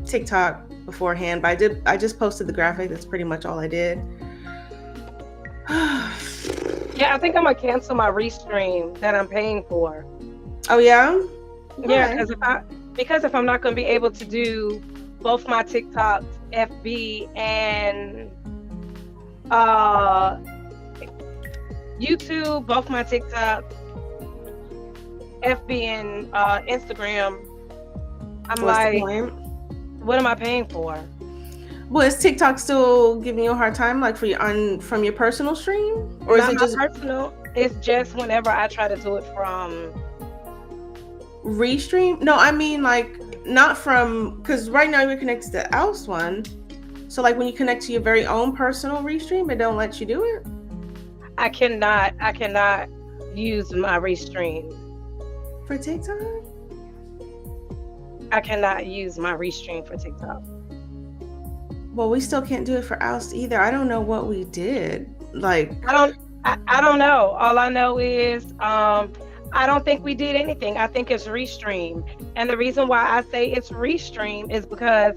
TikTok beforehand, but I just posted the graphic. That's pretty much all I did. Yeah, I think I'm gonna cancel my restream that I'm paying for. Oh yeah? Yeah, Why? because if I'm not gonna be able to do both my TikToks, FB and uh YouTube, both my TikToks, FB and Instagram, I'm What's the like, point? what am I paying for? Well, is TikTok still giving you a hard time, like for your on from your personal stream, or is Not it my just personal. It's just whenever I try to do it from. restream? No, I mean like not from, because right now you're connected to the Oust one. So like when you connect to your very own personal restream, it don't let you do it I cannot use my restream. for TikTok. I cannot use my restream for TikTok. Well, we still can't do it for Oust either. I don't know what we did. Like, I don't know. All I know is I don't think we did anything. I think it's restream. And the reason why I say it's restream is because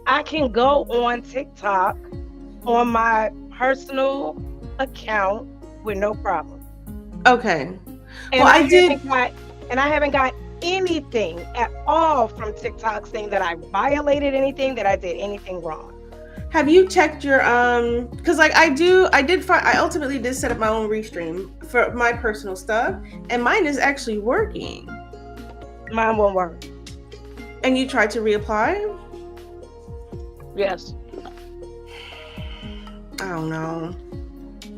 I can go on TikTok on my personal account with no problem. okay. Well, And I I did. haven't got and I haven't got anything at all from TikTok saying that I violated anything, that I did anything wrong. Have you checked your because like I did find I ultimately did set up my own restream for my personal stuff, and mine is actually working. Mine won't work. And you tried to reapply? Yes. I don't know.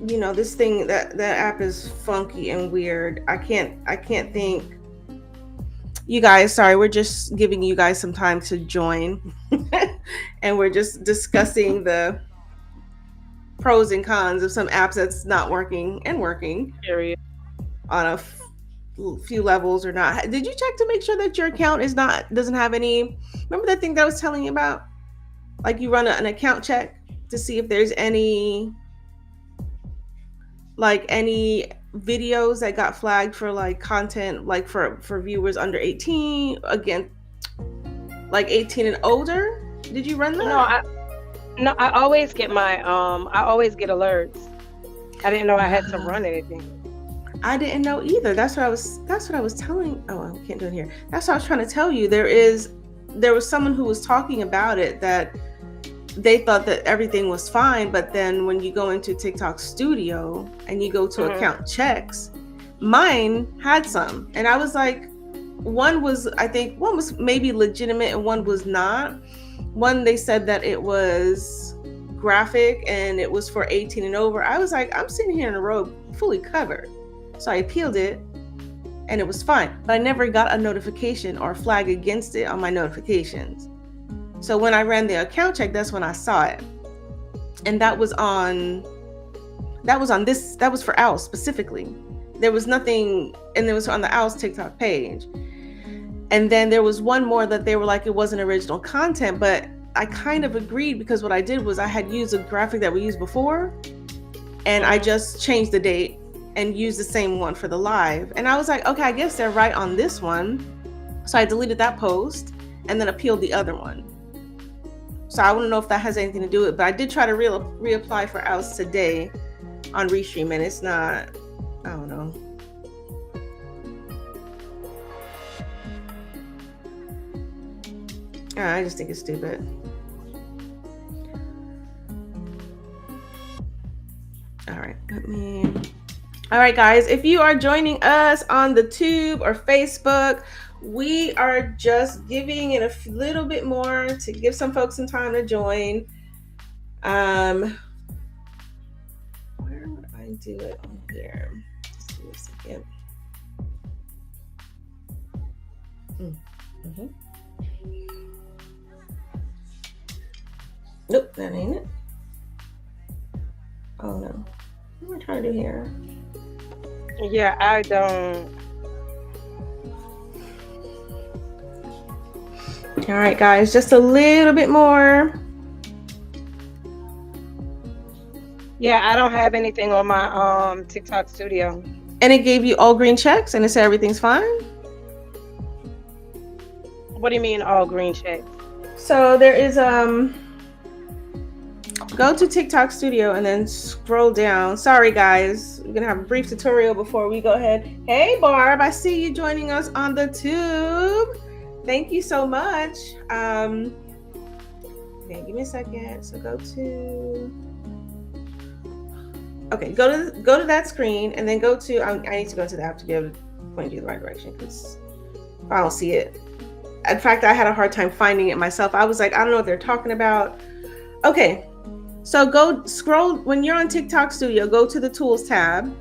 You know, this thing that app is funky and weird. I can't think. You guys, sorry, we're just giving you guys some time to join. And we're just discussing the pros and cons of some apps that's not working and working Period. on few levels or not. Did you check to make sure that your account is not doesn't have any? Remember that thing that I was telling you about? Like you run an account check to see if there's any videos that got flagged for like content like for viewers under 18, again, like 18 and older. Did you run No, that? I always get I always get alerts. I didn't know I had to run anything. I didn't know either. That's what I was telling. Oh, I can't do it here. That's what I was trying to tell you. There was someone who was talking about it, that they thought that everything was fine, but then when you go into TikTok Studio and you go to Hmm. account checks, mine had some, and I was like, I think one was maybe legitimate and one was not. One, they said that it was graphic and it was for 18 and over. I was like, I'm sitting here in a robe fully covered. So I appealed it and it was fine. But I never got a notification or a flag against it on my notifications. So when I ran the account check, that's when I saw it. And that was for Owl specifically. There was nothing, and it was on the Owl's TikTok page. And then there was one more that they were like, it wasn't original content, but I kind of agreed, because what I did was I had used a graphic that we used before, and I just changed the date and used the same one for the live. And I was like, okay, I guess they're right on this one. So I deleted that post and then appealed the other one. So I want to know if that has anything to do with it. But I did try to reapply for Oust today on Restream, and it's not, I don't know. I just think it's stupid. All right, guys, if you are joining us on the Tube or Facebook, we are just giving it a little bit more to give some folks some time to join. Where would I do it on here? Just give me a second. Mm-hmm. Nope, that ain't it. Oh no. What am I trying to do here? Yeah, I don't. All right, guys, just a little bit more. Yeah, I don't have anything on my TikTok Studio. And it gave you all green checks and it said everything's fine? What do you mean all green checks? So there is go to TikTok Studio and then scroll down. Sorry guys, we're gonna have a brief tutorial before we go ahead. Hey Barb, I see you joining us on the tube. Thank you so much. Okay, give me a second. So go to go to that screen and then go to I need to go to the app to be able to point you in the right direction because I don't see it. In fact, I had a hard time finding it myself. I was like, I don't know what they're talking about. Okay, so go scroll when you're on TikTok Studio, go to the Tools tab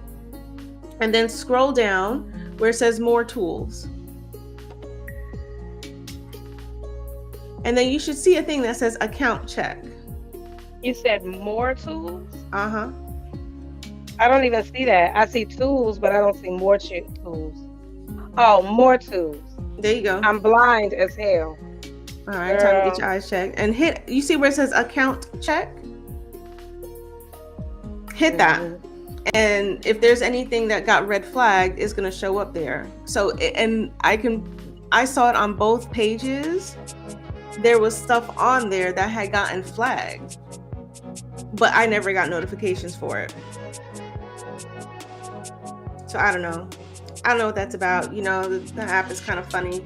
and then scroll down where it says More Tools. And then you should see a thing that says Account Check. You said More Tools? Uh-huh. I don't even see that. I see tools, but I don't see more tools. Oh, More Tools. There you go. I'm blind as hell. All right, time to get your eyes checked. And you see where it says Account Check? Hit that. And if there's anything that got red flagged, it's going to show up there. So, and I saw it on both pages. There was stuff on there that had gotten flagged, but I never got notifications for it. So I don't know what that's about. You know, the app is kind of funny.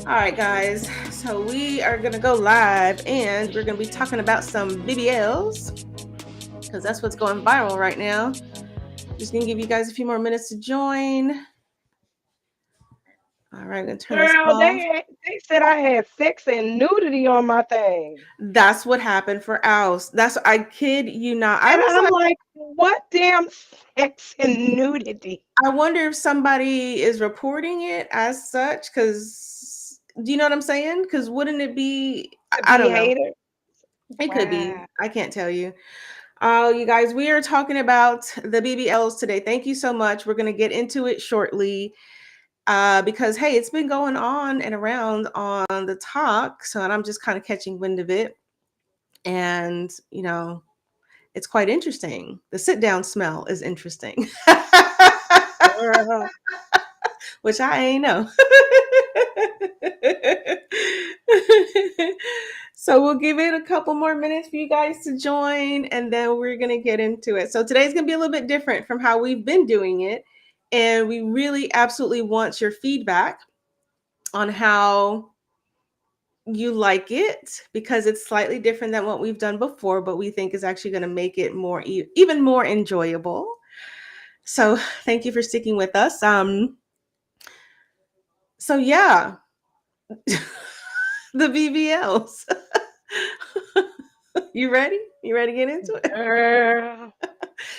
All right, guys. So we are going to go live and we're going to be talking about some BBLs because that's what's going viral right now. Just going to give you guys a few more minutes to join. All right, I'm going to turn this off. They said I had sex and nudity on my thing. That's what happened for Ouse. I kid you not. I'm like, what damn sex and nudity? I wonder if somebody is reporting it as such, because do you know what I'm saying? Because wouldn't it be? I don't know. It could be. I can't tell you. You guys, we are talking about the BBLs today. Thank you so much. We're going to get into it shortly. Because hey, it's been going on and around on the talk, and I'm just kind of catching wind of it, and you know, it's quite interesting. The sit down smell is interesting, which I ain't know. So we'll give it a couple more minutes for you guys to join, and then we're gonna get into it. So today's gonna be a little bit different from how we've been doing it. And we really absolutely want your feedback on how you like it, because it's slightly different than what we've done before, but we think is actually going to make it more, even more enjoyable. So thank you for sticking with us. So yeah, the BBLs. You ready? You ready to get into it?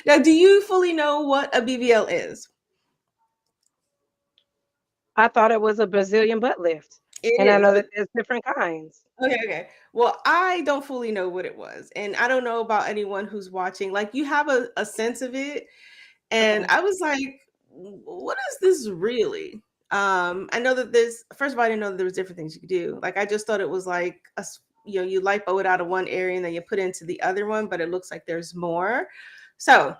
Now, do you fully know what a BBL is? I thought it was a Brazilian butt lift. I know that there's different kinds. Okay. Well, I don't fully know what it was. And I don't know about anyone who's watching. Like, you have a sense of it. And I was like, what is this really? I know that first of all, I didn't know that there was different things you could do. Like, I just thought it was like, you lipo it out of one area and then you put it into the other one, but it looks like there's more. So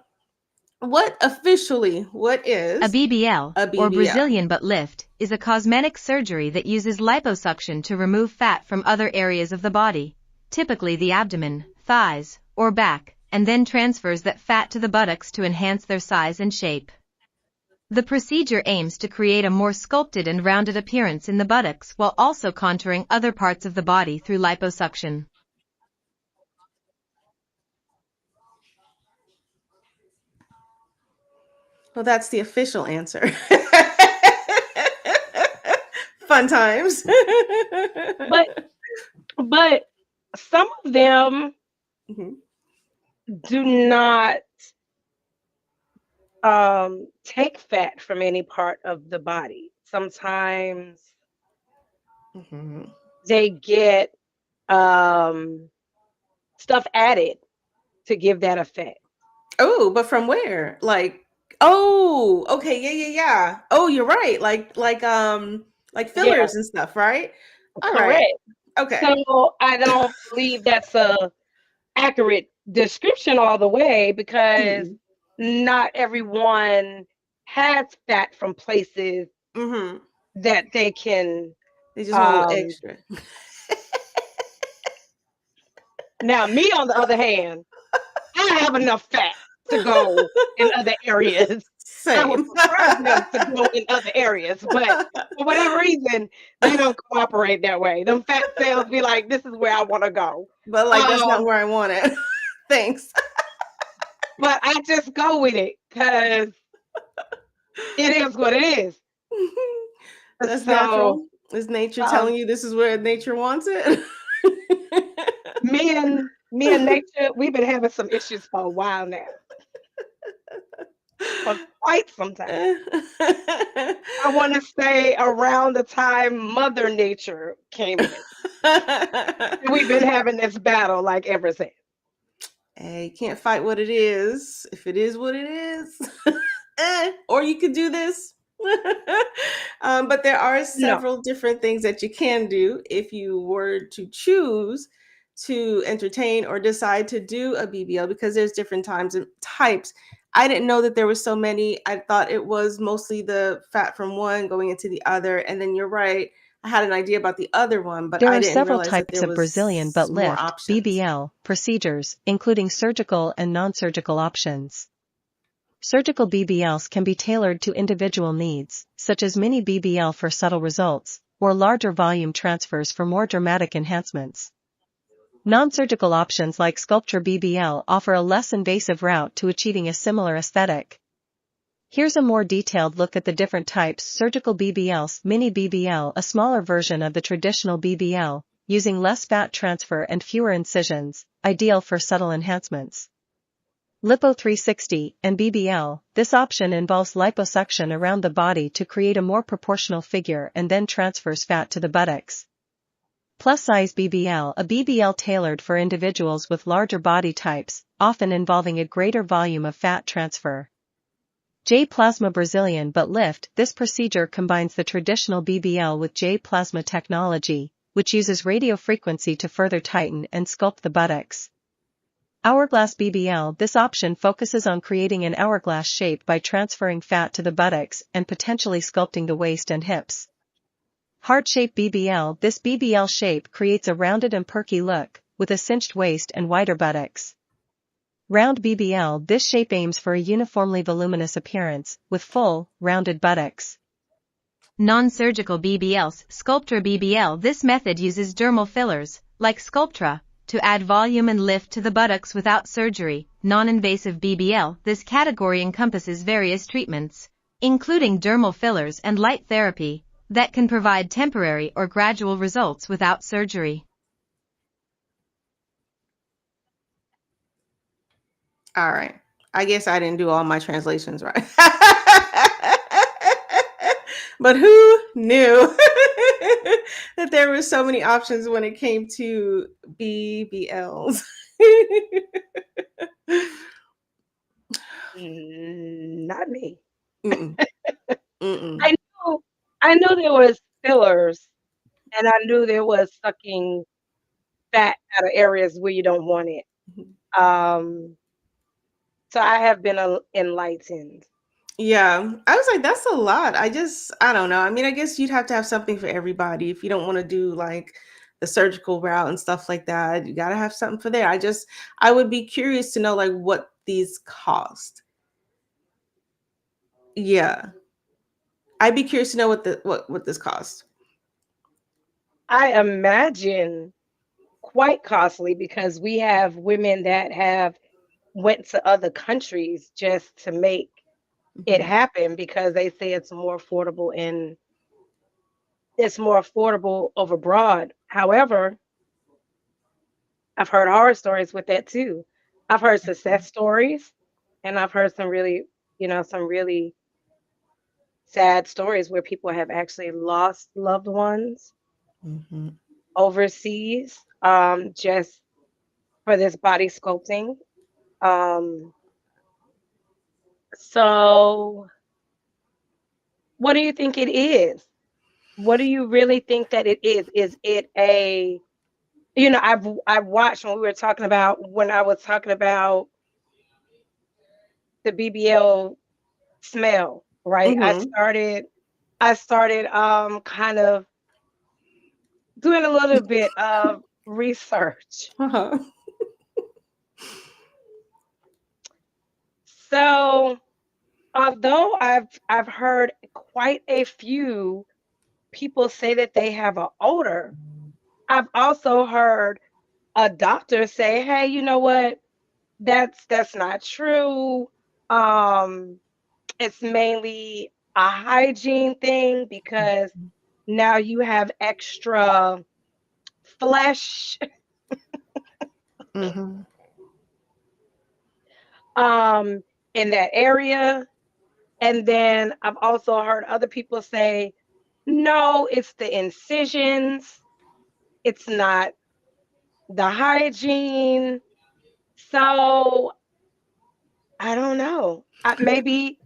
what is a BBL, or Brazilian butt lift, is a cosmetic surgery that uses liposuction to remove fat from other areas of the body, typically the abdomen, thighs, or back, and then transfers that fat to the buttocks to enhance their size and shape. The procedure aims to create a more sculpted and rounded appearance in the buttocks while also contouring other parts of the body through liposuction. Well, that's the official answer. Fun times. but some of them do not take fat from any part of the body. Sometimes they get stuff added to give that effect. Oh, but from where? Like, oh, okay, yeah. Oh, you're right. Like fillers and stuff, right? All correct. Right. Okay. So I don't believe that's a accurate description all the way, because not everyone has fat from places that they can. They just want a little extra. Now, me on the other hand, I have enough fat to go in other areas. I would Same. prefer them to go in other areas, but for whatever reason, they don't cooperate that way. Them fat cells be like, this is where I want to go. But like, that's not where I want it. Thanks. But I just go with it because it is what it is. That's natural. Is nature telling you this is where nature wants it? me and nature, we've been having some issues for a while now. For quite some time. I want to say around the time Mother Nature came in. We've been having this battle like ever since. Hey, you can't fight what it is. If it is what it is. Or you could do this. But there are several different things that you can do if you were to choose to entertain or decide to do a BBL, because there's different times and types. I didn't know that there were so many. I thought it was mostly the fat from one going into the other. And then you're right. I had an idea about the other one, but there I didn't several realize types that there of Brazilian butt lift (BBL) procedures, including surgical and non-surgical options. Surgical BBLs can be tailored to individual needs, such as mini BBL for subtle results, or larger volume transfers for more dramatic enhancements. Non-surgical options like Sculptra BBL offer a less invasive route to achieving a similar aesthetic. Here's a more detailed look at the different types. Surgical BBLs. Mini BBL, a smaller version of the traditional BBL, using less fat transfer and fewer incisions, ideal for subtle enhancements. Lipo 360 and BBL. This option involves liposuction around the body to create a more proportional figure and then transfers fat to the buttocks. Plus size BBL, a BBL tailored for individuals with larger body types, often involving a greater volume of fat transfer. J-plasma Brazilian butt lift. This procedure combines the traditional BBL with J-plasma technology, which uses radiofrequency to further tighten and sculpt the buttocks. Hourglass BBL. This option focuses on creating an hourglass shape by transferring fat to the buttocks and potentially sculpting the waist and hips. Heart shape BBL. This BBL shape creates a rounded and perky look, with a cinched waist and wider buttocks. Round BBL. This shape aims for a uniformly voluminous appearance, with full, rounded buttocks. Non-surgical BBLs. Sculptra BBL. This method uses dermal fillers, like Sculptra, to add volume and lift to the buttocks without surgery. Non-invasive BBL. This category encompasses various treatments, including dermal fillers and light therapy, that can provide temporary or gradual results without surgery. All right. I guess I didn't do all my translations right. But who knew that there were so many options when it came to BBLs? Not me. Mm-mm. Mm-mm. I knew there was fillers, and I knew there was sucking fat out of areas where you don't want it. So I have been enlightened. Yeah, I was like, that's a lot. I don't know. I mean, I guess you'd have to have something for everybody if you don't want to do like the surgical route and stuff like that. You got to have something for there. I would be curious to know like what these cost. Yeah. I'd be curious to know what this costs. I imagine quite costly, because we have women that have went to other countries just to make it happen, because they say it's more affordable over abroad. However, I've heard horror stories with that too. I've heard success stories, and I've heard some really sad stories where people have actually lost loved ones overseas, just for this body sculpting. So what do you think it is? What do you really think that it is? Is it a, I've watched when I was talking about the BBL smell, right? I started kind of doing a little bit of research. So, although I've heard quite a few people say that they have an odor, I've also heard a doctor say, "Hey, you know what? That's not true. Um, it's mainly a hygiene thing because now you have extra flesh Mm-hmm. in that area." And then I've also heard other people say, "No, it's the incisions. It's not the hygiene." So I don't know. Maybe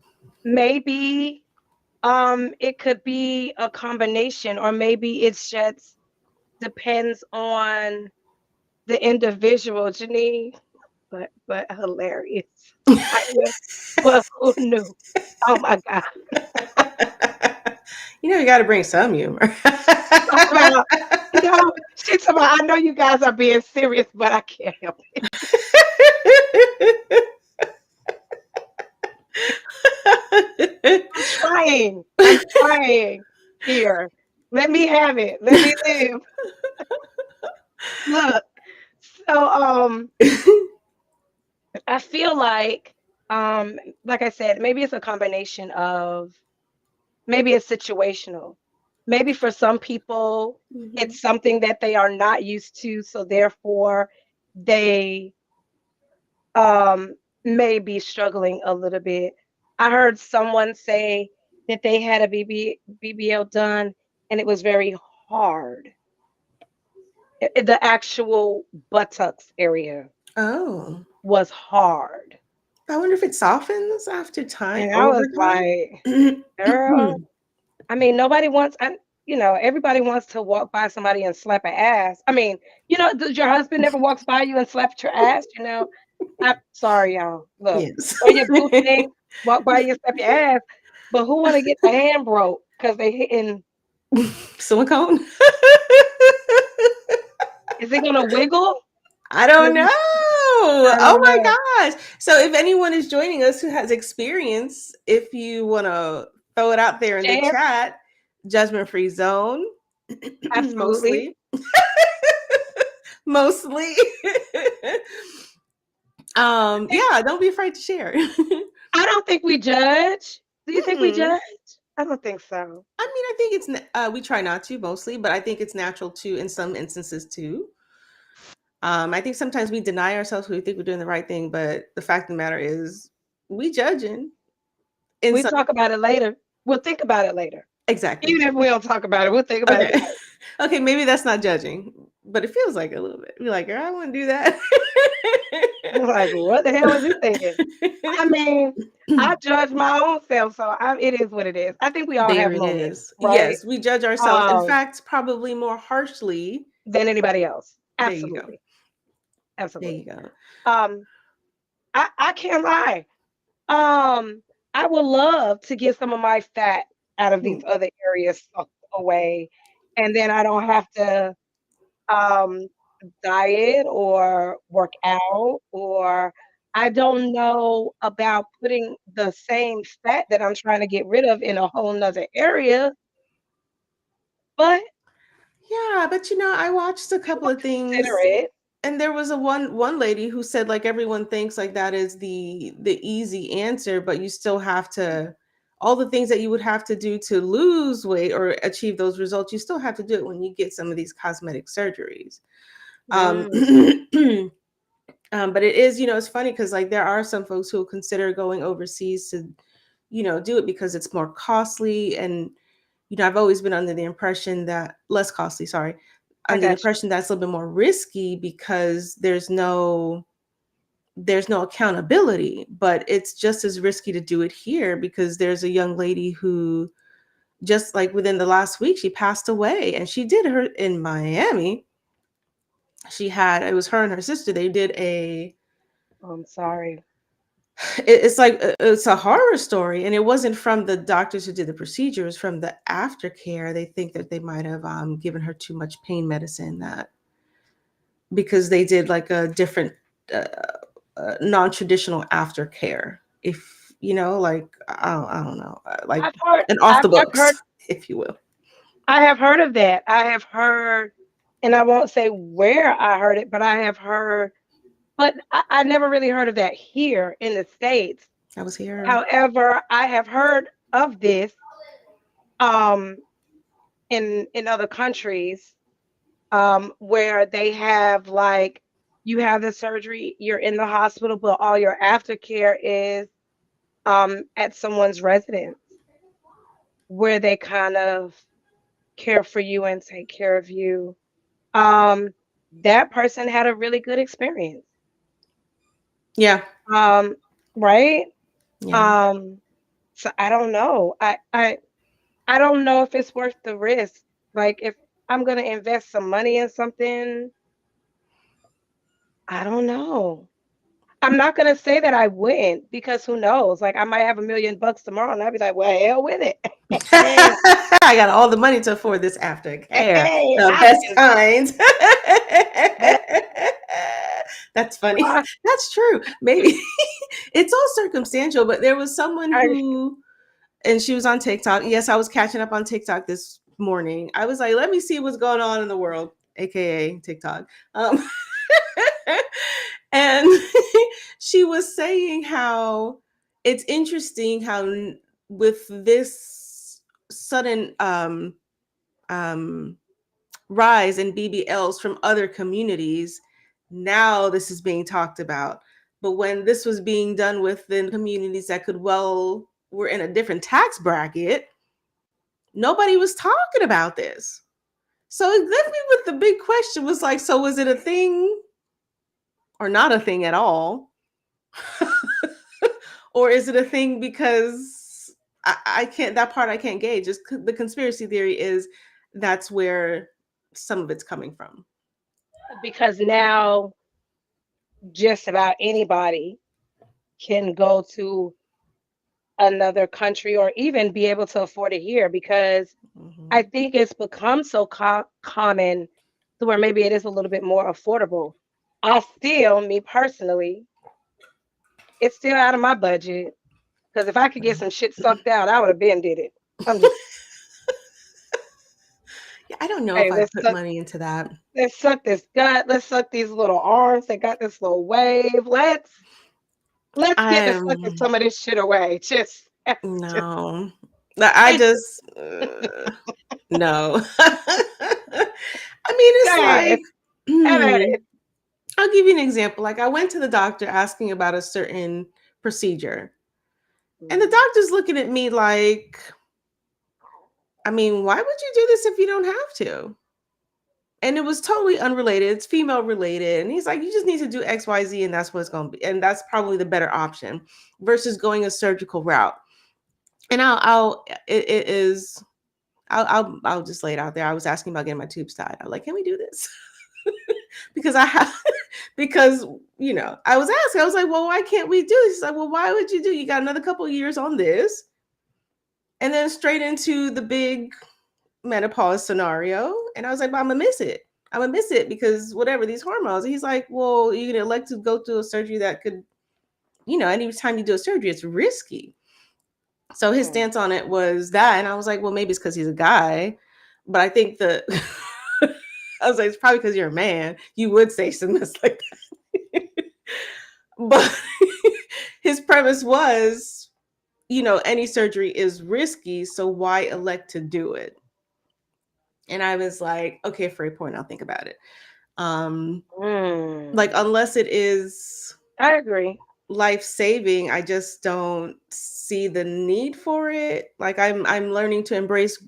it could be a combination, or maybe it's just depends on the individual, Janine. But hilarious. I know. But who knew? Oh my God. You got to bring some humor. Talk about, she's talking about, I know you guys are being serious, but I can't help it. I'm trying here. Let me have it. Let me live. Look, so I feel like I said, maybe it's a combination of, maybe it's situational. Maybe for some people, Mhm. it's something that they are not used to, so therefore they may be struggling a little bit. I heard someone say that they had a BBL done and it was very hard. The actual buttocks area Oh, was hard. I wonder if it softens after time, And I was over like, time. girl, I mean, nobody wants, everybody wants to walk by somebody and slap an ass. I mean, does your husband never walks by you and slaps your ass? I'm sorry, y'all. Look, Yes. or your boo thing, walk by you and slap your ass. But who want to get the hand broke because they hitting? Silicone? Is it gonna wiggle? I don't know. I Oh don't my know. gosh. So if anyone is joining us who has experience, if you want to throw it out there in the Share, chat, judgment free zone, absolutely. mostly. Mostly. Yeah, don't be afraid to share. I don't think we judge. Do you think we Mm-mm. judge? I don't think so. I mean, I think it's we try not to mostly, but I think it's natural to in some instances too. I think sometimes we deny ourselves. We think we're doing the right thing, but the fact of the matter is, we judging in We some. talk about it later. We'll think about it later. Exactly. Even if we don't talk about it, we'll think about it Okay. tonight. Okay, maybe that's not judging, but it feels like a little bit. You're like, girl, I want to do that. I'm like, what the hell was you thinking? I mean, I judge my own self, so it is what it is. I think we all There have it moments, is. right? Yes, we judge ourselves. In Um, fact, probably more harshly. than anybody else. There you go. Absolutely. There you Absolutely. go. Um, I can't lie. Um, I would love to get some of my fat out of these Hmm. other areas sucked away, and then I don't have to um diet or work out, or I don't know about putting the same fat that I'm trying to get rid of in a whole nother area, but Yeah, but I watched a couple of consider things, it. and there was a one lady who said like everyone thinks like that is the easy answer, but you still have to all the things that you would have to do to lose weight or achieve those results, you still have to do it when you get some of these cosmetic surgeries. Um, Mm, but it is, it's funny because like there are some folks who will consider going overseas to, do it because it's more costly. And, I've always been under the impression that less costly, sorry, I under the got you. impression that's a little bit more risky because there's no accountability, but it's just as risky to do it here because there's a young lady who just like within the last week, she passed away and she did her in Miami. It was her and her sister. They did I'm sorry. it's like it's a horror story, and it wasn't from the doctors who did the procedure. It was from the aftercare. They think that they might have given her too much pain medicine, that because they did like a different uh, non-traditional aftercare. if like I don't know, like heard, an off the I've books, heard, if you will. I have heard of that. I have heard, and I won't say where I heard it, but I have heard, but I never really heard of that here in the States. I was here. However, I have heard of this um, in other countries where they have like you have the surgery, you're in the hospital, but all your aftercare is at someone's residence where they kind of care for you and take care of you. Um, that person had a really good experience. Yeah. Right? Yeah. So I don't know. I don't know if it's worth the risk. Like if I'm gonna invest some money in something, I don't know. I'm not gonna say that I wouldn't because who knows? Like I might have $1,000,000 tomorrow and I'll be like, well, hell with it. I got all the money to afford this aftercare, Hey, the best kind. That's funny. That's true. Maybe it's all circumstantial, but there was someone who, and she was on TikTok. Yes, I was catching up on TikTok this morning. I was like, let me see what's going on in the world, aka TikTok. And she was saying how it's interesting how with this sudden rise in BBLs from other communities, now this is being talked about. But when this was being done within communities that were in a different tax bracket, nobody was talking about this. So it left me with the big question was like, so was it a thing or not a thing at all? Or is it a thing because I can't, that part I can't gauge. Just the conspiracy theory is that's where some of it's coming from. Because now just about anybody can go to another country or even be able to afford it here because I think it's become so common to where maybe it is a little bit more affordable. Me personally, it's still out of my budget because if I could get some shit sucked out, I would have been did it. I'm just. Yeah, I don't know if I put money into that. Let's suck this gut. Let's suck these little arms. They got this little wave. Let's get to sucking some of this shit away. No. I just no. I mean, it's like I'll give you an example. Like I went to the doctor asking about a certain procedure. And the doctor's looking at me like, I mean, why would you do this if you don't have to? And it was totally unrelated. It's female related. And he's like, you just need to do XYZ and that's what it's going to be. And that's probably the better option versus going a surgical route. And I'll just lay it out there. I was asking about getting my tubes tied. I'm like, can we do this? because I was asking, I was like, well, why can't we do this? She's like, well, why would you do? You got another couple of years on this. And then straight into the big menopause scenario. And I was like, well, I'm gonna miss it. I'm gonna miss it because whatever these hormones. And he's like, well, you're gonna elect to go through a surgery that could, anytime you do a surgery, it's risky. So his stance on it was that. And I was like, well, maybe it's because he's a guy. But I think that I was like, it's probably because you're a man. You would say something like that. But his premise was, any surgery is risky. So why elect to do it? And I was like, okay, for a point, I'll think about it. Like, unless it is, I agree, life-saving, I just don't see the need for it. Like, I'm learning to embrace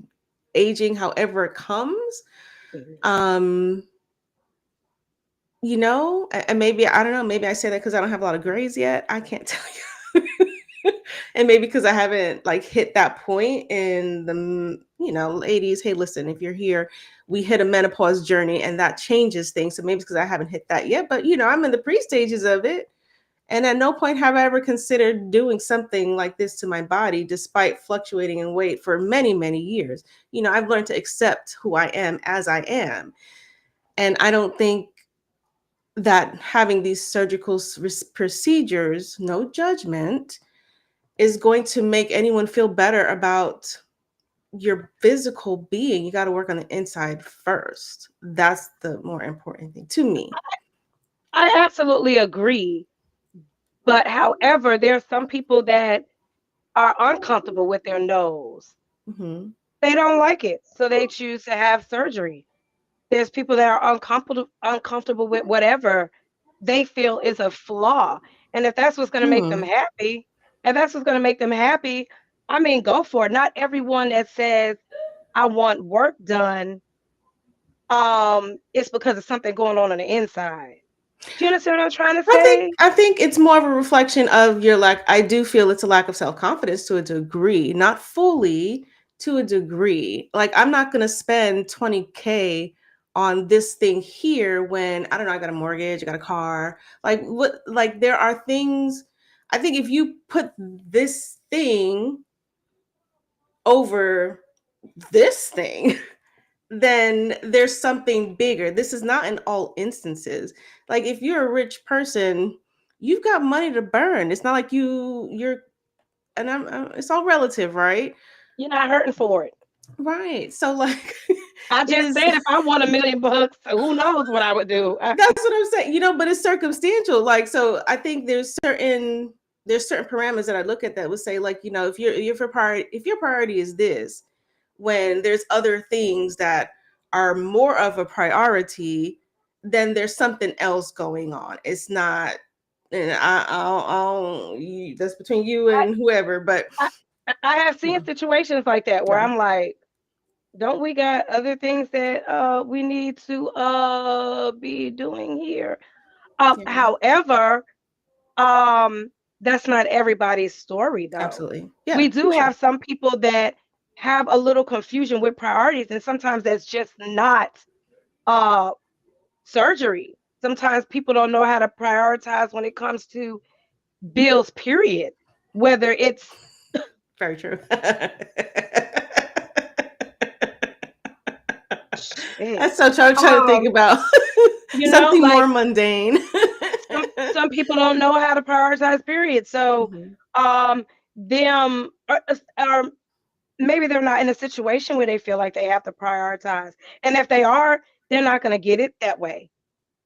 aging however it comes. And maybe, I don't know, maybe I say that because I don't have a lot of grays yet. I can't tell you. And maybe because I haven't hit that point in the, ladies, hey, listen, if you're here, we hit a menopause journey and that changes things. So maybe it's because I haven't hit that yet, but I'm in the pre-stages of it. And at no point have I ever considered doing something like this to my body, despite fluctuating in weight for many, many years. I've learned to accept who I am as I am. And I don't think that having these surgical procedures, no judgment, is going to make anyone feel better about your physical being. You got to work on the inside first. That's the more important thing to me. I absolutely agree. But however, there are some people that are uncomfortable with their nose. Mm-hmm. They don't like it, so they choose to have surgery. There's people that are uncomfortable with whatever they feel is a flaw. And if that's what's going to make them happy, I mean, go for it. Not everyone that says I want work done, it's because of something going on the inside. Do you understand what I'm trying to say? I think it's more of a reflection of your lack. I do feel it's a lack of self-confidence to a degree, not fully, to a degree. Like, I'm not going to spend 20K on this thing here when, I don't know, I got a mortgage, I got a car. Like, what, like, there are things. I think if you put this thing over this thing, then there's something bigger. This is not in all instances. Like, if you're a rich person, you've got money to burn. It's not like you're, and it's all relative, right? You're not hurting for it. Right. So, like, I just said if I won $1 million, who knows what I would do. That's what I'm saying, but it's circumstantial. Like, so I think there's certain parameters that I look at that would say, like, if your priority is this, when there's other things that are more of a priority, then there's something else going on. It's not, and that's between you and whoever. But I have seen situations like that where I'm like, don't we got other things that we need to be doing here? However, that's not everybody's story, though. Absolutely. Yeah, we do have some people that have a little confusion with priorities, and sometimes that's just not surgery. Sometimes people don't know how to prioritize when it comes to bills, period. Whether it's very true. That's so I'm trying to think about something more mundane. some people don't know how to prioritize, period. So them or maybe they're not in a situation where they feel like they have to prioritize. And if they are, they're not going to get it that way.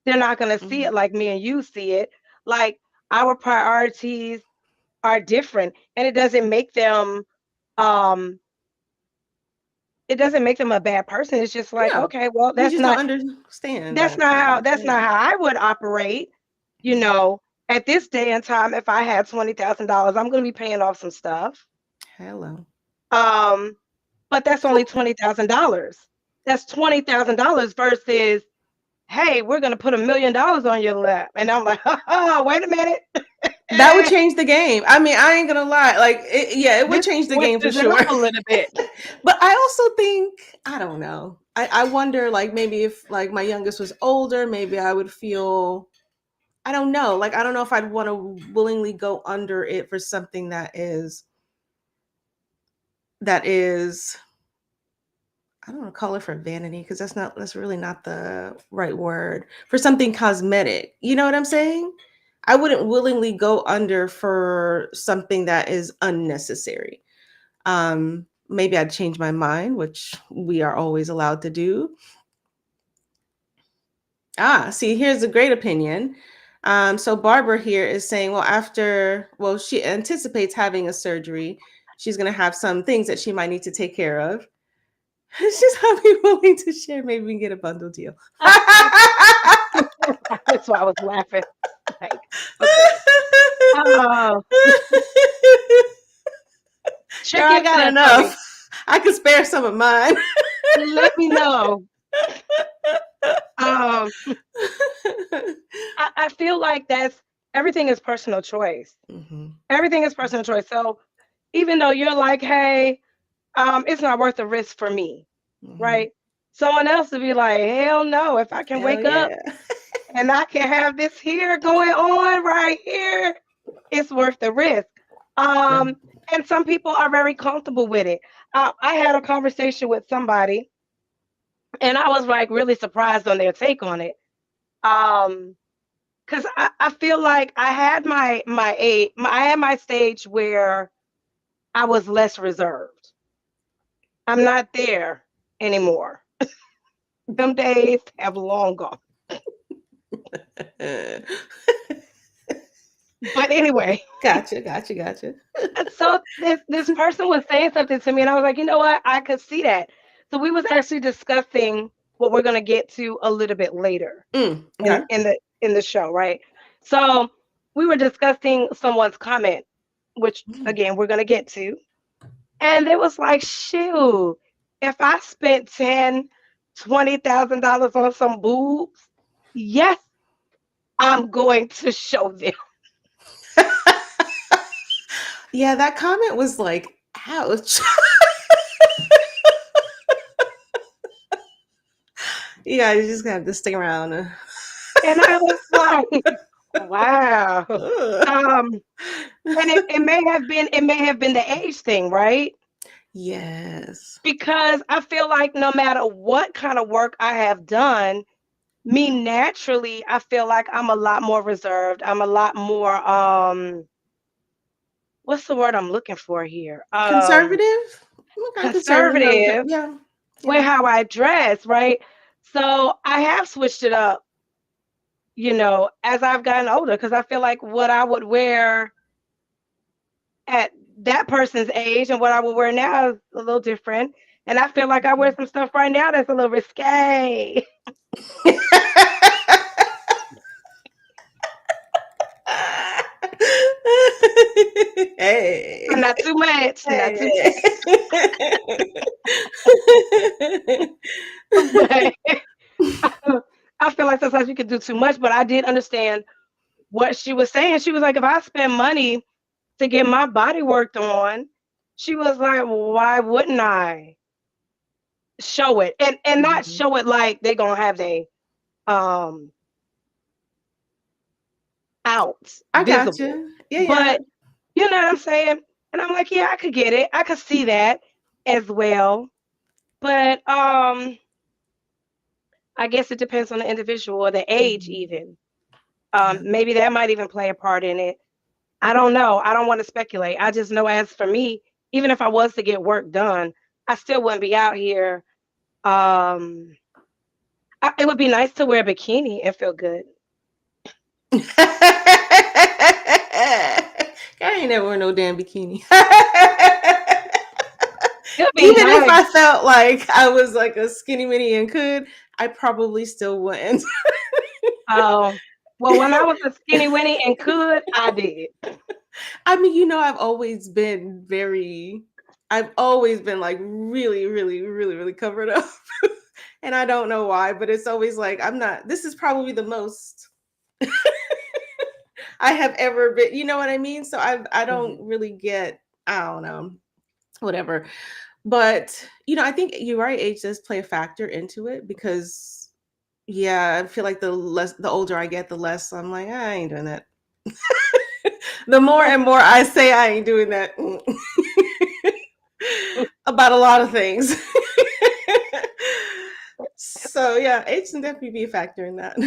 They're not going to see it like me and you see it. Like, our priorities are different, and it doesn't make them a bad person. It's just like, okay, well, that's not, don't understand. That's not how I would operate. At this day and time, if I had $20,000, I'm going to be paying off some stuff. Hello. But that's only $20,000. That's $20,000 versus, hey, we're going to put $1 million on your lap. And I'm like, oh, wait a minute. That would change the game. I mean, I ain't gonna lie. Like, it would change the game for sure. A little bit. But I also think, I don't know. I wonder, like, maybe if, like, my youngest was older, maybe I would feel, I don't know. Like, I don't know if I'd want to willingly go under it for something that is, I don't want to call it for vanity, because that's really not the right word, for something cosmetic. You know what I'm saying? I wouldn't willingly go under for something that is unnecessary. Maybe I'd change my mind, which we are always allowed to do. See, here's a great opinion. So Barbara here is saying, she anticipates having a surgery. She's going to have some things that she might need to take care of. She's happy, willing to share. Maybe we can get a bundle deal. That's why I was laughing. Like, okay. I got enough. I could spare some of mine. Let me know. I feel like everything is personal choice. Everything is personal choice. So even though you're like, hey, it's not worth the risk for me, right? Someone else would be like, hell no, if I can wake up and I can have this here going on right here, it's worth the risk. And some people are very comfortable with it. I had a conversation with somebody, and I was like really surprised on their take on it. Because I feel like I had my stage where I was less reserved. I'm not there anymore. Them days have long gone. But anyway. Gotcha. So this person was saying something to me, and I was like, you know what? I could see that. So we was actually discussing what we're gonna get to a little bit later Okay. in the show, right? So we were discussing someone's comment, which again we're gonna get to, and it was like, shoot, if I spent $20,000 on some boobs, yes, I'm going to show them. Yeah, that comment was like, ouch. Yeah, you just have to stick around. And I was like, wow. And it may have been the age thing, right? Yes. Because I feel like no matter what kind of work I have done, me naturally, I feel like I'm a lot more reserved. I'm a lot more what's the word I'm looking for here? Conservative? Okay, conservative. Conservative Yeah. with how I dress, right? So I have switched it up, as I've gotten older, because I feel like what I would wear at that person's age and what I would wear now is a little different. And I feel like I wear some stuff right now that's a little risque. Hey. Not too much. Not too much. But I feel like sometimes you can do too much, but I did understand what she was saying. She was like, if I spend money to get my body worked on, she was like, why wouldn't I show it? And not show it like they're gonna have they out I got visible. you. Yeah, But you know what I'm saying? And I'm like, yeah, I could get it. I could see that as well. But I guess it depends on the individual or the age even. Maybe that might even play a part in it. I don't know. I don't want to speculate. I just know as for me, even if I was to get work done, I still wouldn't be out here. It would be nice to wear a bikini and feel good. I ain't never wear no damn bikini. Even nice. If I felt like I was like a skinny mini and could, I probably still wouldn't. Well, when I was a skinny winnie and could, I did. I mean, I've always been like really, really, really, really covered up. And I don't know why, but it's always like, this is probably the most I have ever been, you know what I mean? So I don't really get, I don't know, whatever. But, I think you're right, age does play a factor into it because, yeah, I feel like the older I get, the less I'm like, I ain't doing that. The more and more I say I ain't doing that about a lot of things. So, yeah, age can definitely be a factor in that.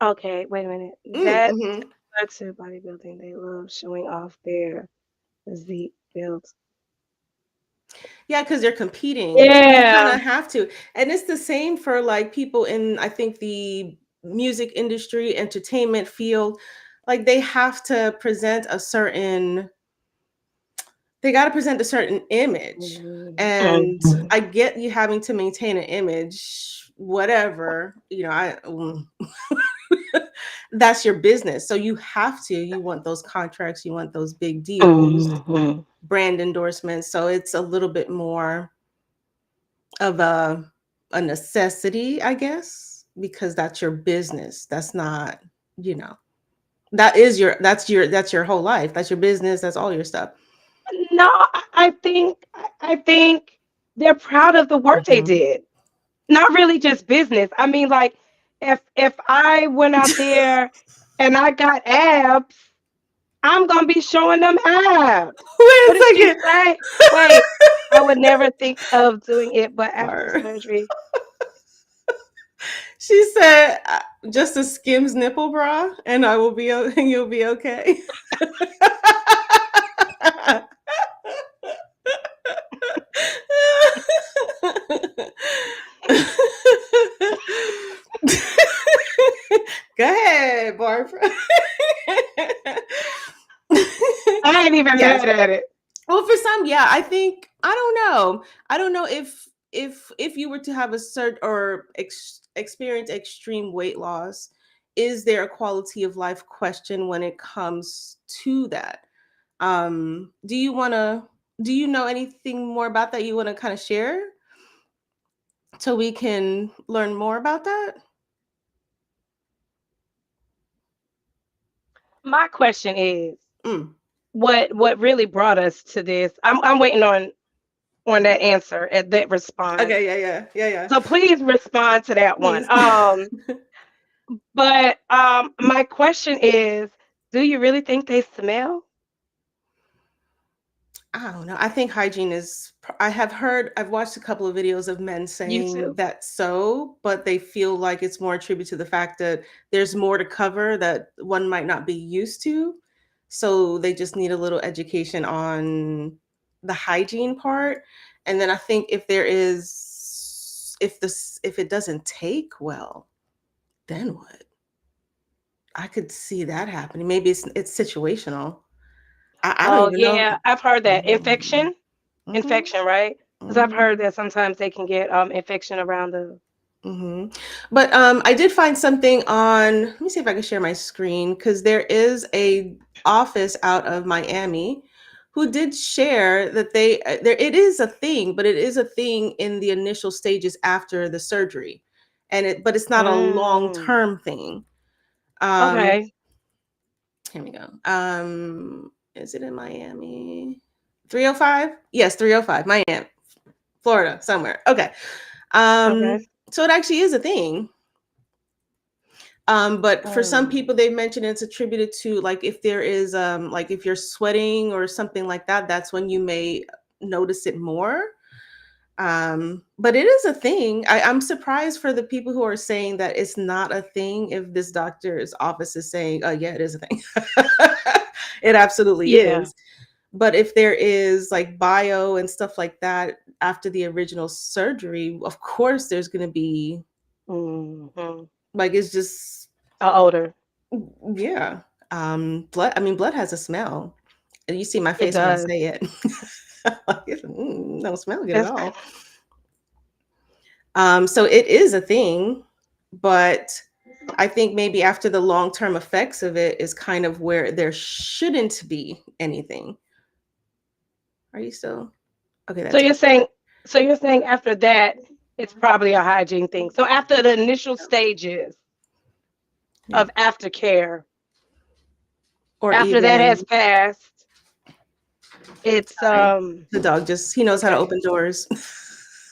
Okay, wait a minute. That's bodybuilding. They love showing off their physique builds. Yeah, because they're competing. Yeah. You kind of have to. And it's the same for like people in, I think, the music industry, entertainment field. Like they have to present they got to present a certain image. And I get you having to maintain an image, whatever, that's your business. So you want those contracts, you want those big deals, brand endorsements. So it's a little bit more of a necessity, I guess, because that's your business. That's not, that's your whole life. That's your business. That's all your stuff. No, I think they're proud of the work they did. Not really just business. I mean, like if I went out there and I got abs, I'm gonna be showing them abs. Wait a second. Wait, I would never think of doing it, but after surgery. She said, "Just a Skims nipple bra, and you'll be okay." Go ahead, Barbara. I ain't even mad at it. Well, for some, yeah, I think I don't know if you were to have a cert or experience extreme weight loss, is there a quality of life question when it comes to that? Do you know anything more about that you want to kind of share so we can learn more about that? My question is, what really brought us to this? I'm waiting on that answer at that response. Okay, yeah. So please respond to that Please. one. But my question is, do you really think they smell? I don't know. I think hygiene is, I've watched a couple of videos of men saying that but they feel like it's more attributed to the fact that there's more to cover that one might not be used to. So they just need a little education on the hygiene part. And then I think if it doesn't take well, then what? I could see that happening. Maybe it's situational. I don't even know. I've heard that infection, right? Because I've heard that sometimes they can get infection around the. But I did find something on. Let me see if I can share my screen, because there is a office out of Miami who did share that it is a thing, but it is a thing in the initial stages after the surgery, but it's not a long-term thing. Okay. Here we go. Is it in Miami? 305? Yes, 305, Miami, Florida, somewhere. Okay. So it actually is a thing. But for some people, they've mentioned it's attributed to, like, if there is like if you're sweating or something like that, that's when you may notice it more. But it is a thing. I'm surprised for the people who are saying that it's not a thing, if this doctor's office is saying, oh yeah, it is a thing. It absolutely is. But if there is like bio and stuff like that after the original surgery, of course there's going to be like, it's just odor. Yeah. Blood has a smell. And you see my face when I say it. It don't smell good at all. So it is a thing, but I think maybe after the long-term effects of it is kind of where there shouldn't be anything. Are you still? Okay. So you're saying after that, it's probably a hygiene thing. So after the initial stages of aftercare, or after that has passed, it's the dog he knows how to open doors.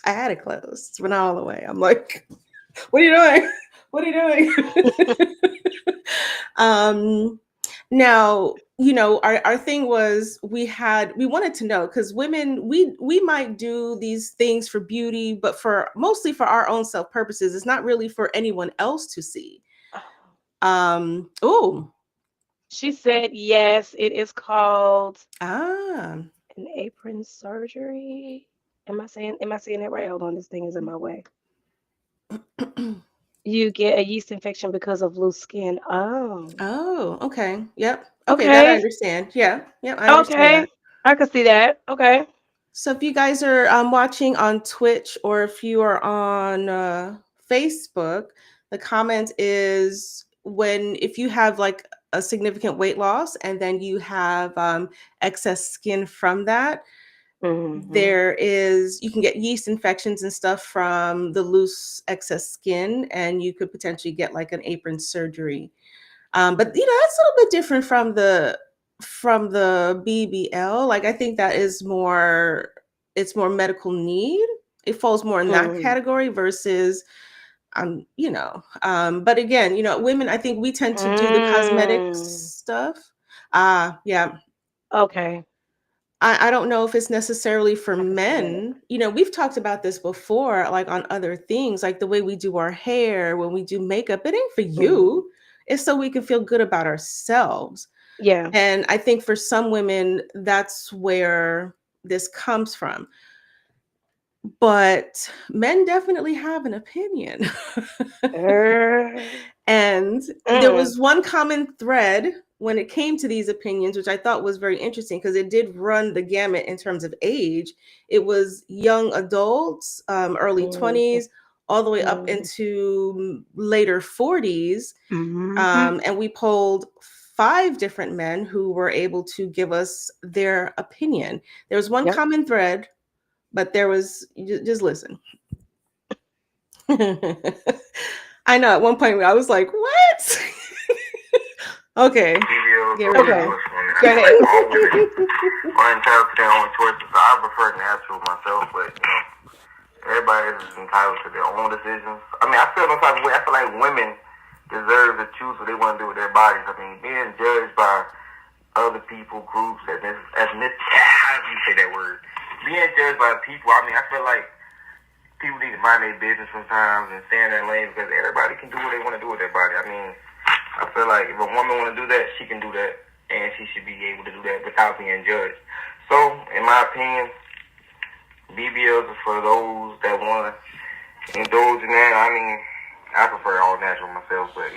I had it closed. It went all the way. I'm like, what are you doing? What are you doing? Now, our thing was we wanted to know, because women, we might do these things for beauty, but mostly for our own self purposes. It's not really for anyone else to see. She said yes, it is called an apron surgery. Am I saying that right? Hold on, this thing is in my way. You get a yeast infection because of loose skin. Oh, okay. Yep. Okay, that I understand. Yeah. I understand. Okay, I can see that. Okay. So if you guys are watching on Twitch, or if you are on Facebook, the comment is, if you have like a significant weight loss and then you have excess skin from that, you can get yeast infections and stuff from the loose excess skin, and you could potentially get like an apron surgery. But that's a little bit different from the BBL. Like, I think that is it's more medical need. It falls more in that category versus but again, women, I think we tend to do the cosmetic stuff. Yeah. Okay. I don't know if it's necessarily for men. We've talked about this before, like on other things, like the way we do our hair, when we do makeup, it ain't for you. It's so we can feel good about ourselves. Yeah. And I think for some women, that's where this comes from. But men definitely have an opinion. And And there was one common thread when it came to these opinions, which I thought was very interesting because it did run the gamut in terms of age. It was young adults, early 20s, all the way up into later 40s. And we polled 5 different men who were able to give us their opinion. There was one common thread, but there was, just listen. I know at one point I was like, what? Okay. Get ready. Okay. Go ahead. All women are entitled to their own choices. I prefer natural myself, but everybody is entitled to their own decisions. I mean, I feel no type of way. I feel like women deserve to choose what they want to do with their bodies. I mean, being judged by other people, groups, ethnic, how do you say that word? Being judged by people, I mean, I feel like people need to mind their business sometimes and stay in their lane because everybody can do what they want to do with their body. I mean, I feel like if a woman want to do that, she can do that, and she should be able to do that without being judged. So, in my opinion, BBLs are for those that want to indulge in that. I mean, I prefer all natural myself, but,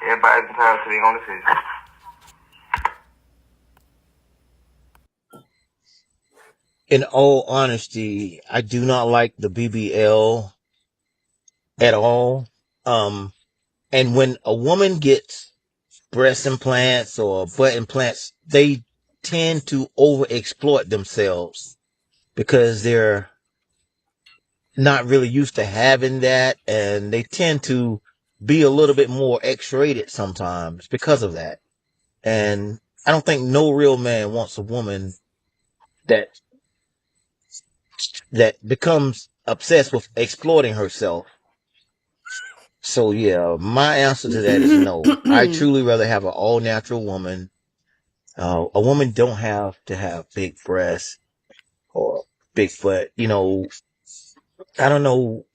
everybody's entitled to their own decision. In all honesty, I do not like the BBL at all. And when a woman gets breast implants or butt implants, they tend to overexploit themselves because they're not really used to having that, and they tend to be a little bit more X-rated sometimes because of that. And I don't think no real man wants a woman that becomes obsessed with exploiting herself. So yeah, my answer to that is no. I truly rather have an all natural woman. A woman don't have to have big breasts or big butt. I don't know.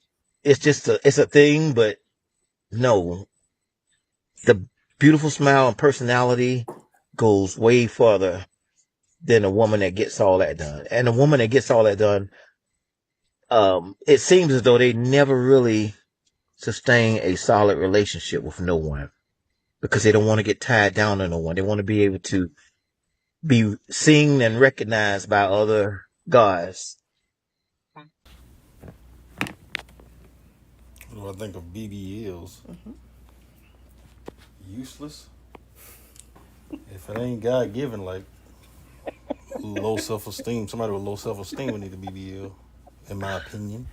It's just it's a thing, but no, the beautiful smile and personality goes way further than a woman that gets all that done. And a woman that gets all that done, it seems as though they never really sustain a solid relationship with no one because they don't want to get tied down to no one. They want to be able to be seen and recognized by other guys. What do I think of BBLs? Useless. If it ain't God given, like low self-esteem, somebody with low self-esteem would need a BBL, in my opinion.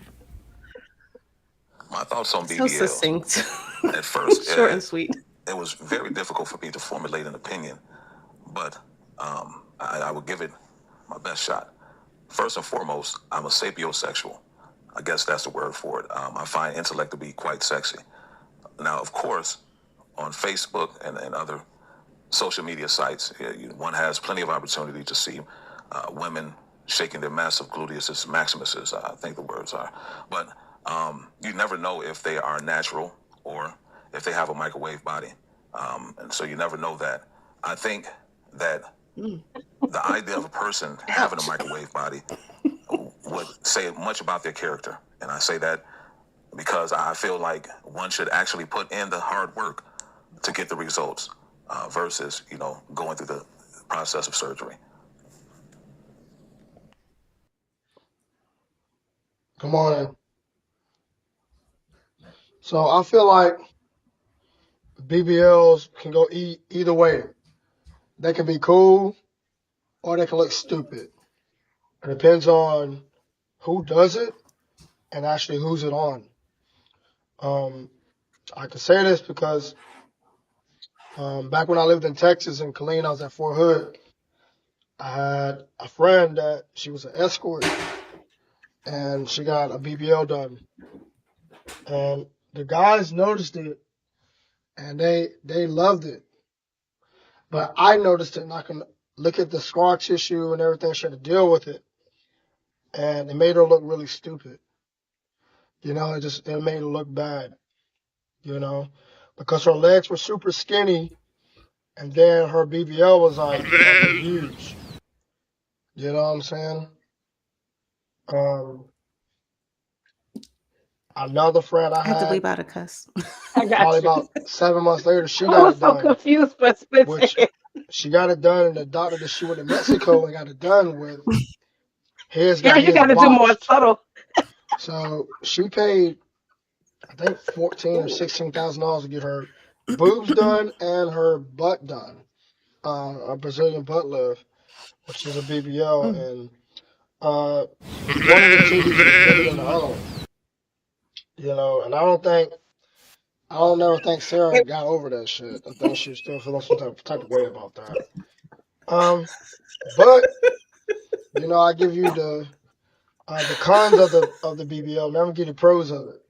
My thoughts on BBL. So succinct. At first, short and sweet. It was very difficult for me to formulate an opinion, but I would give it my best shot. First and foremost, I'm a sapiosexual. I guess that's the word for it. I find intellect to be quite sexy. Now, of course, on Facebook and other social media sites, one has plenty of opportunity to see women shaking their massive gluteus maximuses, I think the words are. But you never know if they are natural or if they have a microwave body. And so you never know that. I think that the idea of a person having a microwave body would say much about their character. And I say that because I feel like one should actually put in the hard work to get the results versus, going through the process of surgery. Good morning. So I feel like BBLs can go either way. They can be cool or they can look stupid. It depends on who does it and actually who's it on. I can say this because back when I lived in Texas in Killeen, I was at Fort Hood. I had a friend that she was an escort and she got a BBL done. And the guys noticed it and they loved it. But I noticed it and I can look at the scar tissue and everything she had to deal with it. And it made her look really stupid. It made her look bad, because her legs were super skinny and then her BBL was like huge. You know what I'm saying? Another friend I I had to had, bleep out a cuss. I got probably you. about 7 months later, she I got was it so done. confused for a split Which second. she got it done, and the doctor that she went to Mexico and got it done with, his Girl, got you his got to do more botched. subtle. So she paid, I think, $14,000 or $16,000 to get her boobs done and her butt done. A Brazilian butt lift, which is a BBL, and one of the titties was bigger than the other one. And I don't never think Sarah got over that shit. I think she's still feeling some type of way about that. But I give you the cons of the BBL. Now I'm gonna give you the pros of it.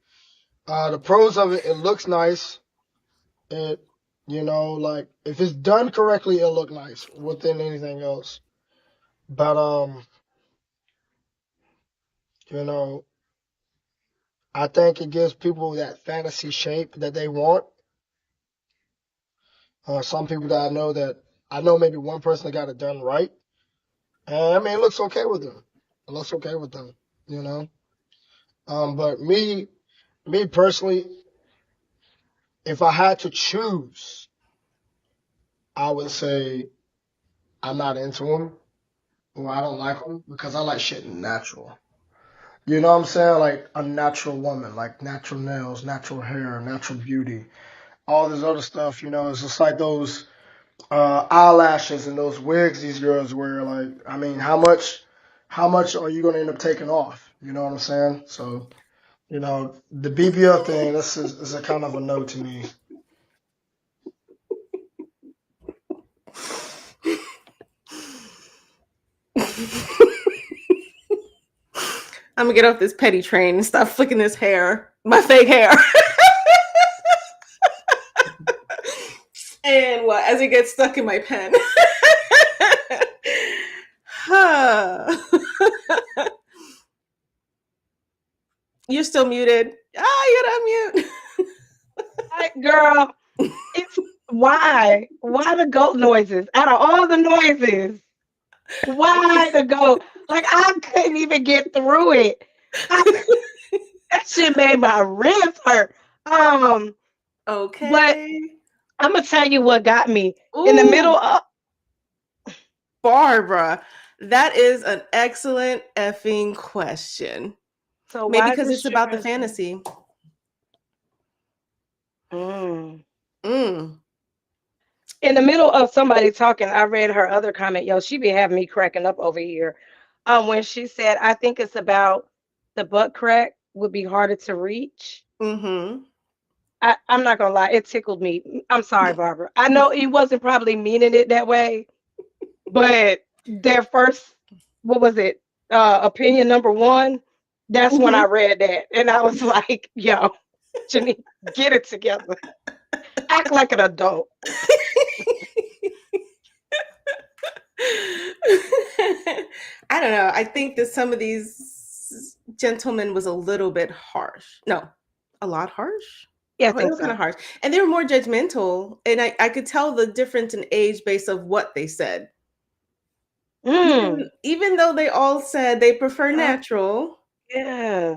The pros of it looks nice. It, like if it's done correctly, it'll look nice within anything else. But I think it gives people that fantasy shape that they want. Some people that I know maybe one person that got it done right, and I mean it looks okay with them. It looks okay with them, you know. But me personally, if I had to choose, I would say I'm not into them, or I don't like them because I like shit natural. You know what I'm saying? Like a natural woman, like natural nails, natural hair, natural beauty, all this other stuff. It's just like those eyelashes and those wigs these girls wear. Like, I mean, how much are you gonna end up taking off? You know what I'm saying? So, the BBL thing, this is a kind of a no to me. I'm gonna get off this petty train and stop flicking this hair, my fake hair. And what? As it gets stuck in my pen. You're still muted. You gotta unmute. Girl, it's why the goat noises? Out of all the noises, why the goat? Like I couldn't even get through it. That shit made my ribs hurt. Okay. But I'm gonna tell you what got me in the Ooh, middle of Barbara. That is an excellent effing question. So Maybe why because the it's about the strippers? fantasy. In the middle of somebody talking, I read her other comment. Yo, she be having me cracking up over here. When she said, "I think it's about the butt crack would be harder to reach." Mm-hmm. I'm not gonna lie, it tickled me. I'm sorry, Barbara. I know he wasn't probably meaning it that way, but their first, what was it? Opinion number one. That's when I read that, and I was like, "Yo, Janine, get it together. Act like an adult." I don't know. I think that some of these gentlemen was a little bit harsh. No, a lot harsh. Yeah, I They think were kind so. of harsh, and they were more judgmental. And I could tell the difference in age based of what they said. Even though they all said they prefer natural, yeah,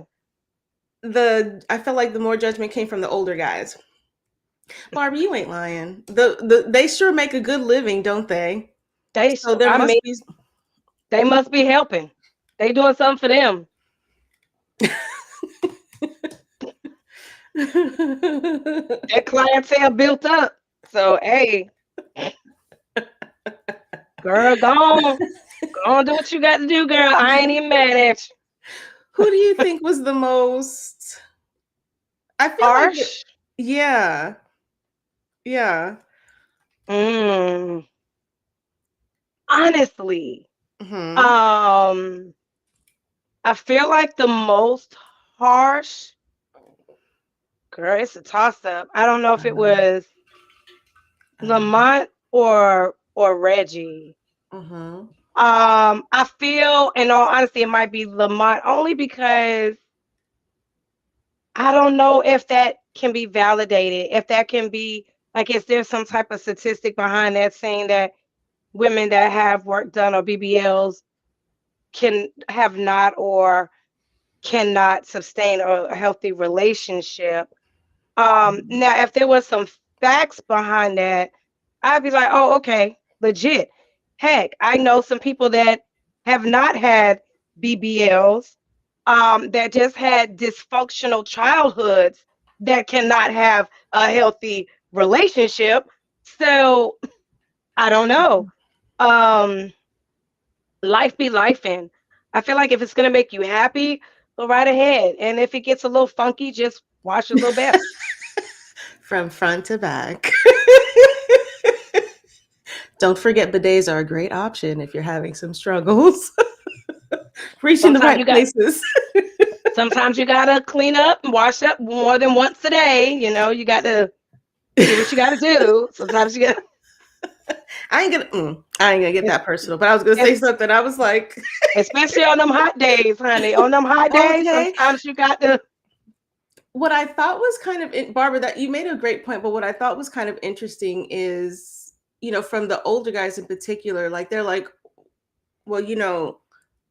I felt like the more judgment came from the older guys. Barbie, you ain't lying. They sure make a good living, don't they? So there must be. They must be helping. They doing something for them. That clientele built up. So hey, girl, go on, do what you got to do, girl. I ain't even mad at you. Who do you think was the most? I feel harsh? like yeah. Honestly, I feel like the most harsh, girl, it's a toss up. I don't know if it was Lamont or Reggie. I feel, in all honesty, it might be Lamont only because I don't know if that can be validated. If that can be like, is there some type of statistic behind that saying that women that have work done or BBLs can have not or cannot sustain a healthy relationship. Now, if there was some facts behind that, I'd be like, oh, okay, legit. Heck, I know some people that have not had BBLs, that just had dysfunctional childhoods that cannot have a healthy relationship. So I don't know. Life be lifing. I feel like if it's gonna make you happy, go right ahead. And if it gets a little funky, just wash it a little better. From front to back. Don't forget bidets are a great option if you're having some struggles. Reaching the right places. Sometimes you gotta clean up and wash up more than once a day. You know, you got to do what you got to do. Sometimes you got. I ain't gonna get that personal, but I was gonna say something. I was like, especially on them hot days, honey. On them hot days, sometimes you got to. What I thought was kind of, Barbara, that you made a great point, but what I thought was kind of interesting is, you know, from the older guys in particular, like they're like, well, you know,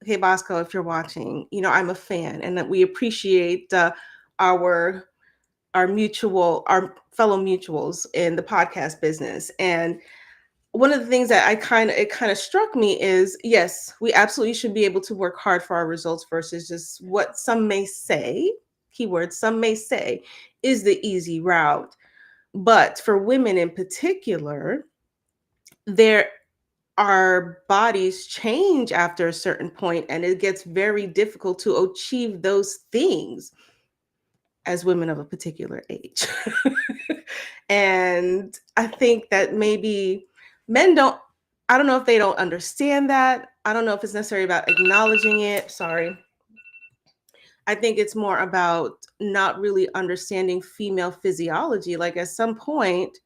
hey Bosco, if you're watching, you know, I'm a fan, and that we appreciate our fellow mutuals in the podcast business. And one of the things that it kind of struck me is, yes, we absolutely should be able to work hard for our results versus just what some may say, keywords, some may say is the easy route. But for women in particular, our bodies change after a certain point, and it gets very difficult to achieve those things as women of a particular age. And I think that maybe men I don't know if they don't understand that. I don't know if it's necessarily about acknowledging it. Sorry. I think it's more about not really understanding female physiology. Like at some point,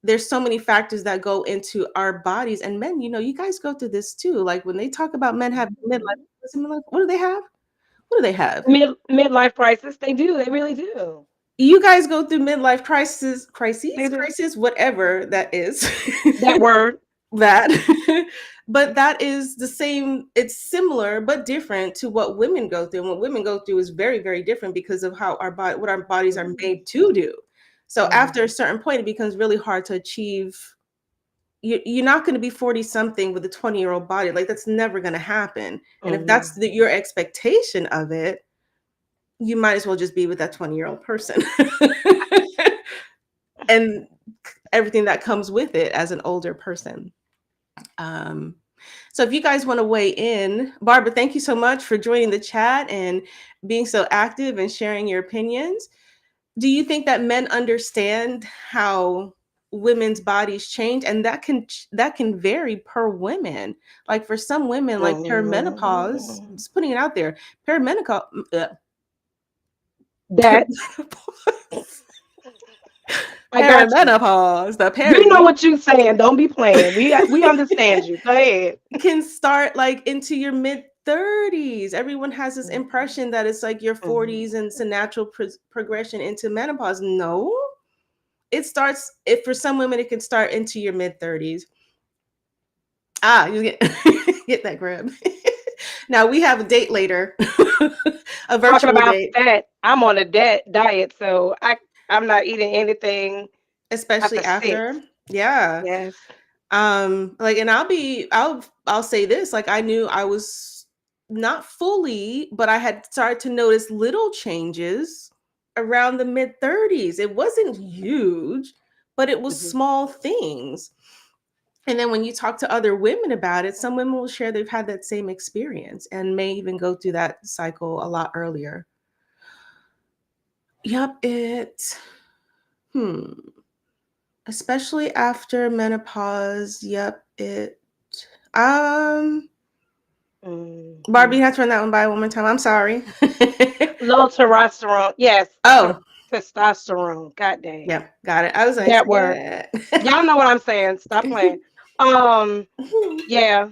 there's so many factors that go into our bodies, and men, you know, you guys go through this too. Like when they talk about men having midlife, what do they have? What do they have? Midlife crisis. They do. They really do. You guys go through midlife crisis, whatever that is. That word. That. But that is the same. It's similar but different to what women go through. And what women go through is very, very different because of how what our bodies are made to do. So after a certain point, it becomes really hard to achieve. You're not going to be 40 something with a 20-year-old body. Like that's never going to happen. And if that's your expectation of it, you might as well just be with that 20-year-old person. And everything that comes with it as an older person. So if you guys want to weigh in, Barbara, thank you so much for joining the chat and being so active and sharing your opinions. Do you think that men understand how women's bodies change? And that can vary per women. Like for some women, like perimenopause, just putting it out there, perimenopause. You know what you're saying. Don't be playing. We understand you. Go ahead. Can start like into your mid-30s. Everyone has this impression that it's like your 40s and it's a natural progression into menopause. No, it starts. If for some women, it can start into your mid-30s. You get that grab. Now we have a date later. A virtual date. That I'm on a diet, so I'm not eating anything, especially after. Yeah. Yes. Like, and I'll say this, like I knew I was not fully, but I had started to notice little changes around the mid-30s. It wasn't huge, but it was small things. And then when you talk to other women about it, some women will share they've had that same experience and may even go through that cycle a lot earlier. Yep, especially after menopause. Yep, Barbie, you have to run that one by one more time. I'm sorry. Low testosterone. Yes. Oh. Testosterone. God dang. Yep, got it. I was like, that word. Y'all know what I'm saying. Stop playing. Yeah.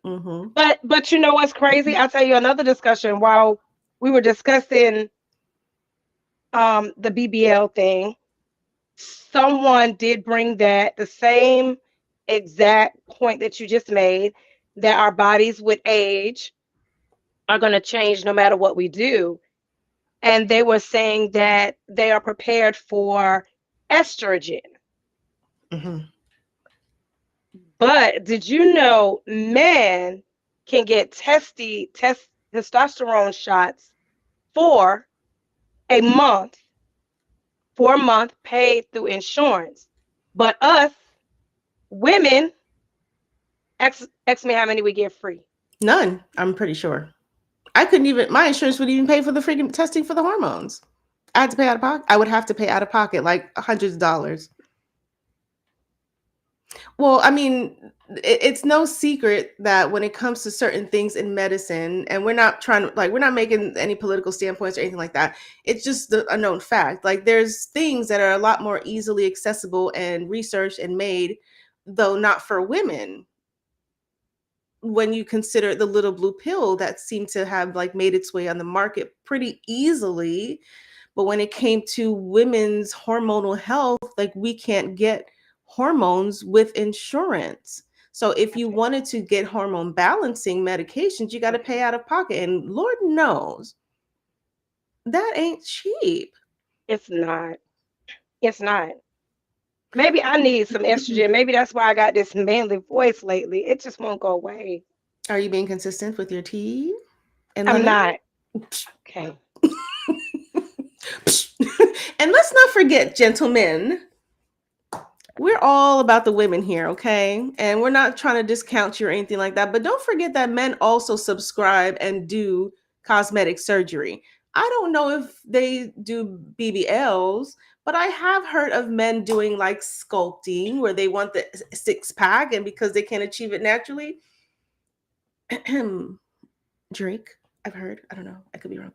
But you know what's crazy? I'll tell you another discussion while we were discussing the BBL thing. Someone did bring the same exact point that you just made, that our bodies would age. are going to change no matter what we do. And they were saying that they are prepared for estrogen. Mm-hmm. But did you know men can get testosterone shots for a month, paid through insurance? But us women, ask me how many we get free. None, I'm pretty sure. I couldn't even, my insurance would even pay for the freaking testing for the hormones. I had to pay out of pocket. I would have to pay out of pocket like hundreds of dollars. Well, I mean, it's no secret that when it comes to certain things in medicine, and we're not trying to, like, we're not making any political standpoints or anything like that. It's just a known fact. Like, there's things that are a lot more easily accessible and researched and made, though not for women. When you consider the little blue pill that seemed to have like made its way on the market pretty easily. But when it came to women's hormonal health, like, we can't get hormones with insurance. So if you wanted to get hormone balancing medications, you got to pay out of pocket. And Lord knows that ain't cheap. It's not. It's not. Maybe I need some estrogen. Maybe that's why I got this manly voice lately. It just won't go away. Are you being consistent with your tea? I'm not. Okay. And let's not forget, gentlemen, we're all about the women here, okay? And we're not trying to discount you or anything like that. But don't forget that men also subscribe and do cosmetic surgery. I don't know if they do BBLs, but I have heard of men doing like sculpting where they want the six pack, and because they can't achieve it naturally. Drake, I've heard. I don't know. I could be wrong.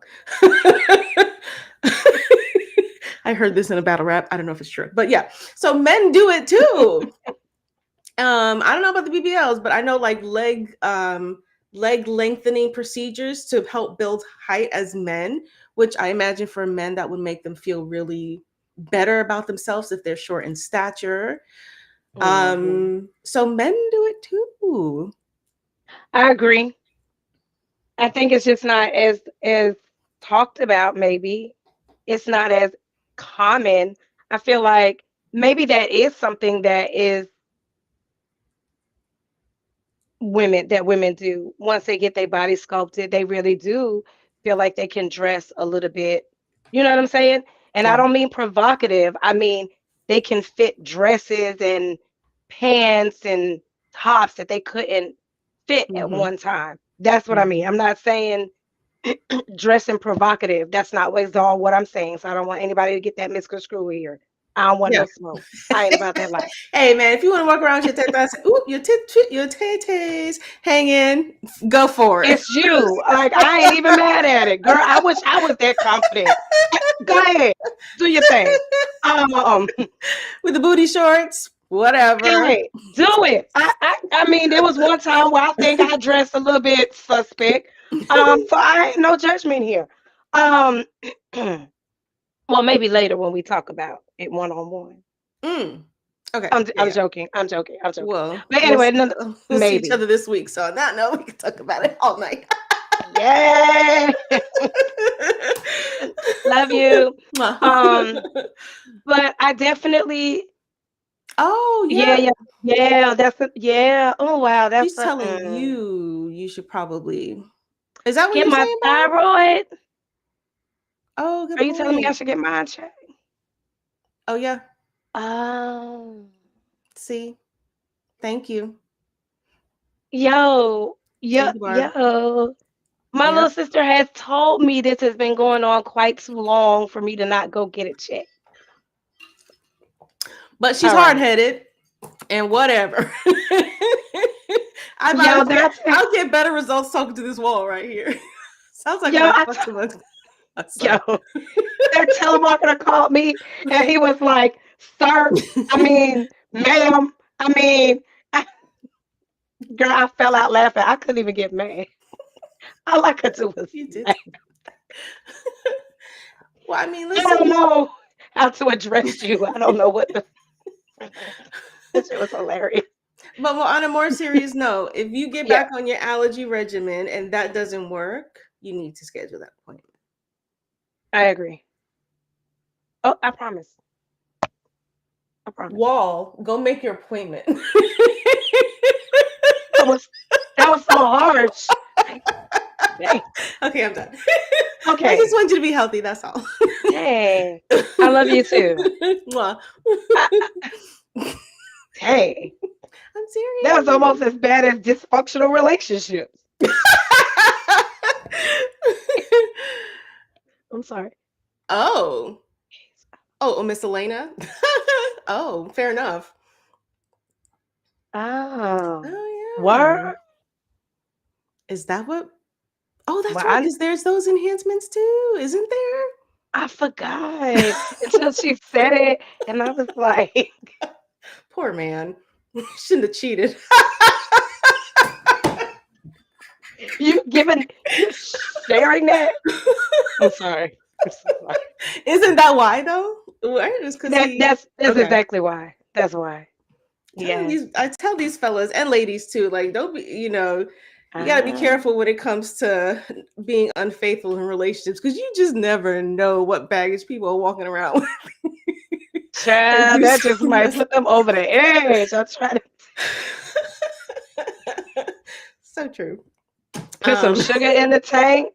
I heard this in a battle rap. I don't know if it's true, but yeah. So men do it too. I don't know about the BBLs, but I know like leg lengthening procedures to help build height as men, which I imagine for men that would make them feel really better about themselves if they're short in stature. So men do it too. I agree. I think it's just not as talked about. Maybe it's not as common. I feel like maybe that is something that is women do. Once they get their body sculpted, they really do feel like they can dress a little bit. You know what I'm saying? And I don't mean provocative. I mean they can fit dresses and pants and tops that they couldn't fit at one time. That's what I mean. I'm not saying dressing provocative. That's not all what I'm saying. So I don't want anybody to get that misconstrued here. I don't want no smoke. I ain't about that life. Hey man, if you want to walk around with your tetas, your titties hanging, go for it. It's you. Like, I ain't even mad at it, girl. I wish I was that confident. Go ahead, do your thing. With the booty shorts, whatever. Hey, do it. I mean, there was one time where I think I dressed a little bit suspect. So I ain't no judgment here. Well, maybe later when we talk about it one-on-one. Okay. I'm joking. Well, but anyway, we'll see each other this week. So on that note, we can talk about it all night. Yeah. Love you. But I definitely. Oh yeah. That's Oh wow, that's. She's telling you should probably. Is that what get you're my saying? Thyroid. Oh, good Are you telling me I should get mine checked? Oh yeah. Oh. See, thank you. Yo. My little sister has told me this has been going on quite too long for me to not go get it checked. But she's hard-headed and whatever. I'll get better results talking to this wall right here. Sounds like that telemarketer called me and he was like, sir, ma'am, girl, I fell out laughing. I couldn't even get mad. All I could do was laugh. Well, listen. I don't know how to address you. I don't know what the... It was hilarious. But on a more serious note, if you get back on your allergy regimen and that doesn't work, you need to schedule that appointment. I agree. Oh, I promise. I promise. Wall, go make your appointment. That was so harsh. Okay, I'm done. Okay. I just want you to be healthy, that's all. Hey, I love you too. Hey. I'm serious. That was almost as bad as dysfunctional relationships. I'm sorry. Oh, Miss Elena. Oh, fair enough. Oh yeah. What? Is that what? Oh, that's right. Because there's those enhancements too, isn't there? I forgot until she said it, and I was like, "Poor man, shouldn't have cheated." You sharing that? I'm sorry. Isn't that why though? That's exactly why. That's why. I tell these fellas and ladies too, like, don't be, you gotta be careful when it comes to being unfaithful in relationships, because you just never know what baggage people are walking around with. Child, that just might put them over the edge. I'm trying to. So true. Put some sugar in the tank.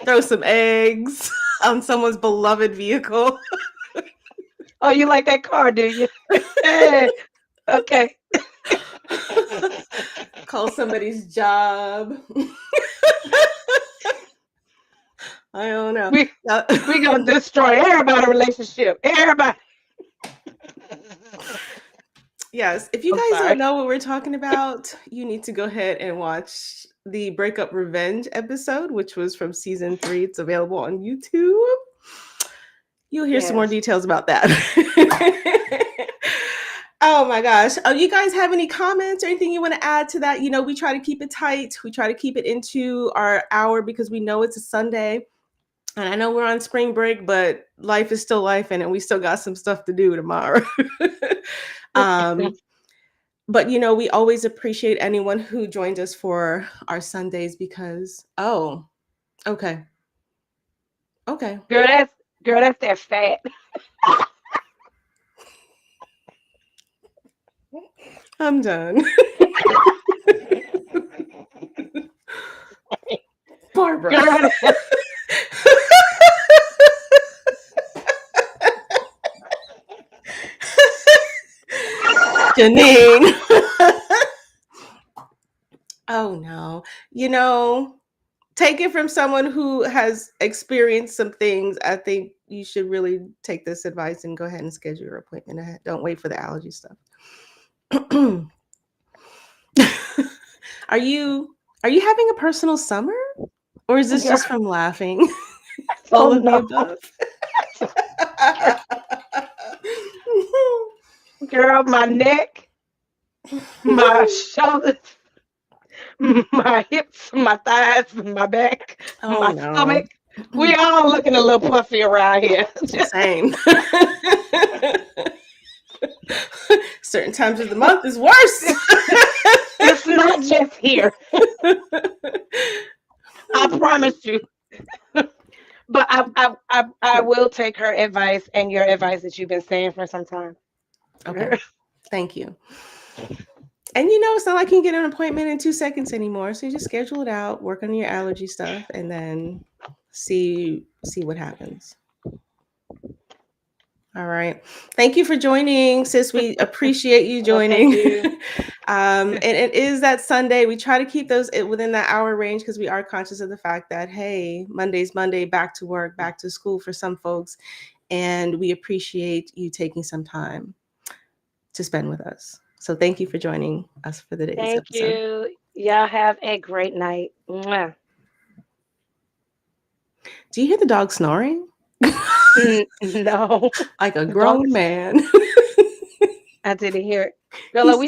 Throw some eggs on someone's beloved vehicle. Oh, you like that car, do you? Okay. Call somebody's job. I don't know. We gonna destroy everybody's relationship. Everybody. Yes. If you guys don't know what we're talking about, you need to go ahead and watch the Breakup Revenge episode, which was from season 3. It's available on YouTube. You'll hear some more details about that. Oh my gosh. You guys have any comments or anything you want to add to that? We try to keep it tight. We try to keep it into our hour because we know it's a Sunday. And I know we're on spring break, but life is still life, and we still got some stuff to do tomorrow. But we always appreciate anyone who joined us for our Sundays because okay. Girl, that's that fat. I'm done. Barbara. Janine. Oh no. Take it from someone who has experienced some things. I think you should really take this advice and go ahead and schedule your appointment ahead. Don't wait for the allergy stuff. Are you having a personal summer? Or is this just from laughing? All of the above. Girl, my neck, my shoulders, my hips, my thighs, my back, my stomach. We all looking a little puffy around here. Same. Certain times of the month is worse. It's not just here. I promise you. But I will take her advice and your advice that you've been saying for some time. Okay. Thank you. And it's not like you can get an appointment in 2 seconds anymore. So you just schedule it out, work on your allergy stuff, and then see what happens. All right. Thank you for joining, sis. We appreciate you joining. You. And it is that Sunday. We try to keep those within that hour range because we are conscious of the fact that, hey, Monday's Monday, back to work, back to school for some folks. And we appreciate you taking some time to spend with us. So thank you for joining us for the day's episode. Thank you. Y'all have a great night. Mwah. Do you hear the dog snoring? No. Like a grown man. I didn't hear it. Girl, are we